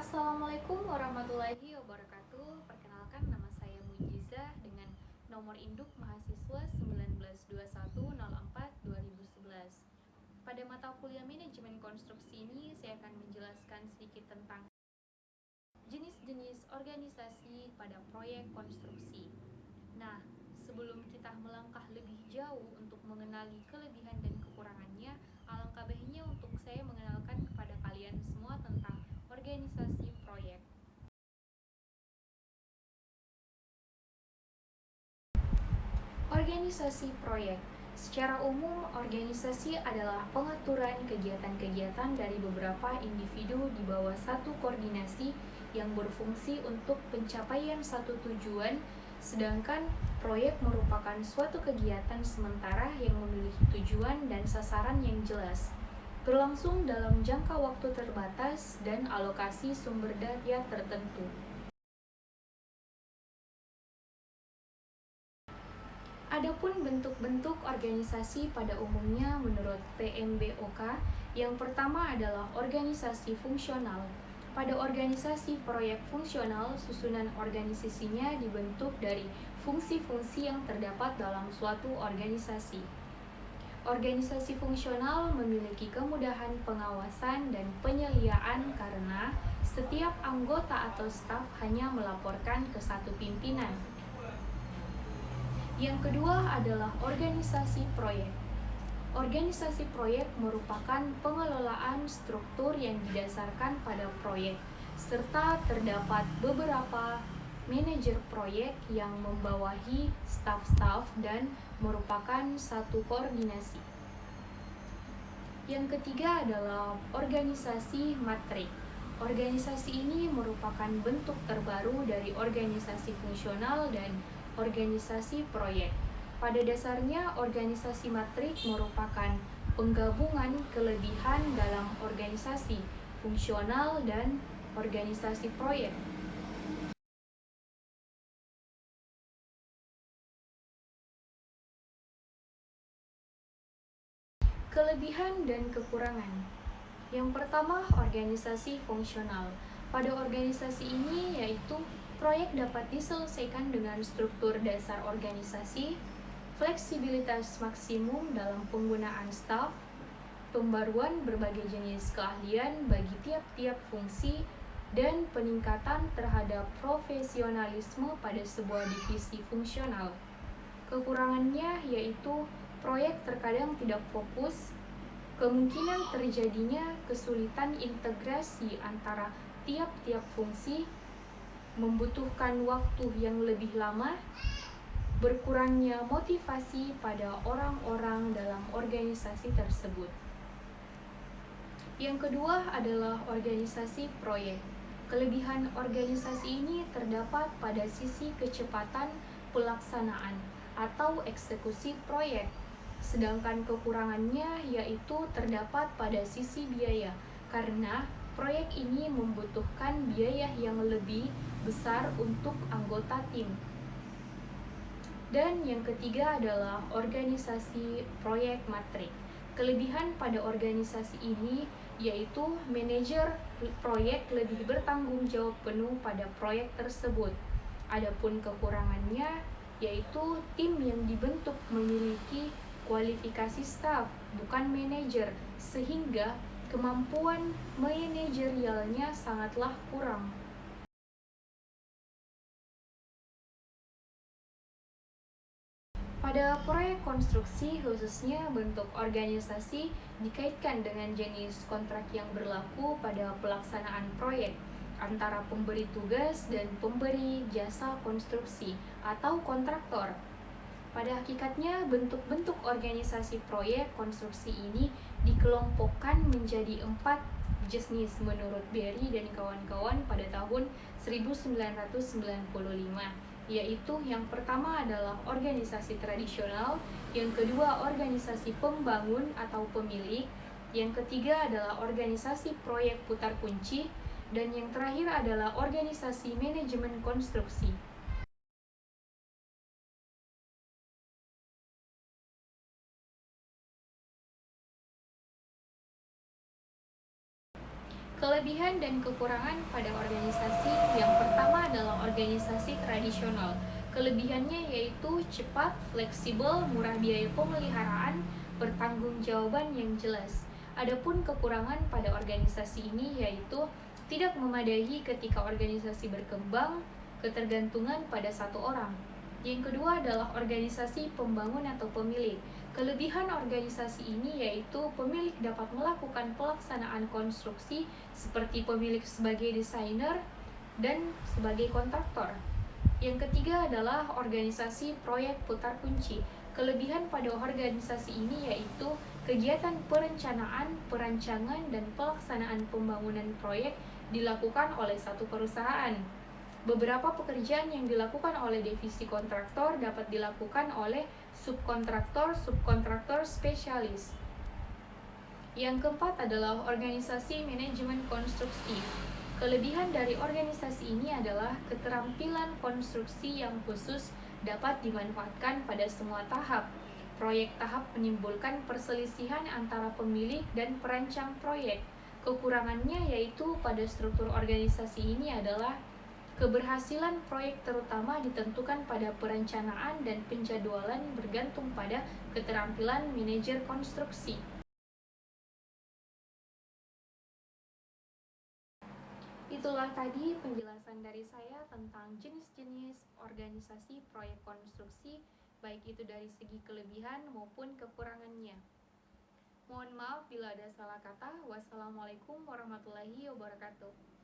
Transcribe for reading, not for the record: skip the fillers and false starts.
Assalamualaikum warahmatullahi wabarakatuh. Perkenalkan, nama saya Mujizah dengan nomor induk mahasiswa 192104-2011. Pada mata kuliah manajemen konstruksi ini, saya akan menjelaskan sedikit tentang jenis-jenis organisasi pada proyek konstruksi. Nah, sebelum kita melangkah lebih jauh untuk mengenali kelebihan dan kekurangannya, alangkah baiknya untuk saya mengenalkan kepada kalian semua tentang organisasi proyek. Organisasi proyek. Secara umum, organisasi adalah pengaturan kegiatan-kegiatan dari beberapa individu di bawah satu koordinasi yang berfungsi untuk pencapaian satu tujuan, sedangkan proyek merupakan suatu kegiatan sementara yang memiliki tujuan dan sasaran yang jelas, berlangsung dalam jangka waktu terbatas dan alokasi sumber daya tertentu. Adapun bentuk-bentuk organisasi pada umumnya menurut PMBOK, yang pertama adalah organisasi fungsional. Pada organisasi proyek fungsional, susunan organisasinya dibentuk dari fungsi-fungsi yang terdapat dalam suatu organisasi. Organisasi fungsional memiliki kemudahan pengawasan dan penyeliaan karena setiap anggota atau staf hanya melaporkan ke satu pimpinan. Yang kedua adalah organisasi proyek. Organisasi proyek merupakan pengelolaan struktur yang didasarkan pada proyek, serta terdapat beberapa manajer proyek yang membawahi staf-staf dan merupakan satu koordinasi. Yang ketiga adalah organisasi matrik. Organisasi ini merupakan bentuk terbaru dari organisasi fungsional dan organisasi proyek. Pada dasarnya, organisasi matrik merupakan penggabungan kelebihan dalam organisasi fungsional dan organisasi proyek. Kelebihan dan kekurangan. Yang pertama, organisasi fungsional. Pada organisasi ini yaitu proyek dapat diselesaikan dengan struktur dasar organisasi, fleksibilitas maksimum dalam penggunaan staf, pembaruan berbagai jenis keahlian bagi tiap-tiap fungsi, dan peningkatan terhadap profesionalisme pada sebuah divisi fungsional. Kekurangannya yaitu proyek terkadang tidak fokus, kemungkinan terjadinya kesulitan integrasi antara tiap-tiap fungsi, membutuhkan waktu yang lebih lama, berkurangnya motivasi pada orang-orang dalam organisasi tersebut. Yang kedua adalah organisasi proyek. Kelebihan organisasi ini terdapat pada sisi kecepatan pelaksanaan atau eksekusi proyek, sedangkan kekurangannya yaitu terdapat pada sisi biaya, karena proyek ini membutuhkan biaya yang lebih besar untuk anggota tim. Dan yang ketiga adalah organisasi proyek matrik. Kelebihan pada organisasi ini yaitu manajer proyek lebih bertanggung jawab penuh pada proyek tersebut. Adapun kekurangannya yaitu tim yang dibentuk memiliki kualifikasi staf, bukan manajer, sehingga kemampuan manajerialnya sangatlah kurang. Pada proyek konstruksi, khususnya bentuk organisasi dikaitkan dengan jenis kontrak yang berlaku pada pelaksanaan proyek antara pemberi tugas dan pemberi jasa konstruksi atau kontraktor. Pada hakikatnya, bentuk-bentuk organisasi proyek konstruksi ini dikelompokkan menjadi 4 jenis menurut Berry dan kawan-kawan pada tahun 1995, yaitu yang pertama adalah organisasi tradisional, yang kedua organisasi pembangun atau pemilik, yang ketiga adalah organisasi proyek putar kunci, dan yang terakhir adalah organisasi manajemen konstruksi. Kelebihan Kelebihan dan kekurangan pada organisasi yang pertama adalah organisasi tradisional. Kelebihannya yaitu cepat, fleksibel, murah biaya pemeliharaan, bertanggung-jawaban yang jelas. Adapun kekurangan pada organisasi ini yaitu tidak memadai ketika organisasi berkembang, ketergantungan pada satu orang. Yang kedua adalah organisasi pembangun atau pemilik. Kelebihan organisasi ini yaitu pemilik dapat melakukan pelaksanaan konstruksi seperti pemilik sebagai desainer dan sebagai kontraktor. Yang ketiga adalah organisasi proyek putar kunci. Kelebihan pada organisasi ini yaitu kegiatan perencanaan, perancangan, dan pelaksanaan pembangunan proyek dilakukan oleh satu perusahaan. Beberapa pekerjaan yang dilakukan oleh divisi kontraktor dapat dilakukan oleh subkontraktor spesialis. Yang keempat adalah organisasi manajemen konstruksi. Kelebihan dari organisasi ini adalah keterampilan konstruksi yang khusus dapat dimanfaatkan pada semua tahap. Proyek tahap menimbulkan perselisihan antara pemilik dan perancang proyek. Kekurangannya yaitu pada struktur organisasi ini adalah keberhasilan proyek terutama ditentukan pada perencanaan dan penjadwalan bergantung pada keterampilan manajer konstruksi. Itulah tadi penjelasan dari saya tentang jenis-jenis organisasi proyek konstruksi, baik itu dari segi kelebihan maupun kekurangannya. Mohon maaf bila ada salah kata. Wassalamualaikum warahmatullahi wabarakatuh.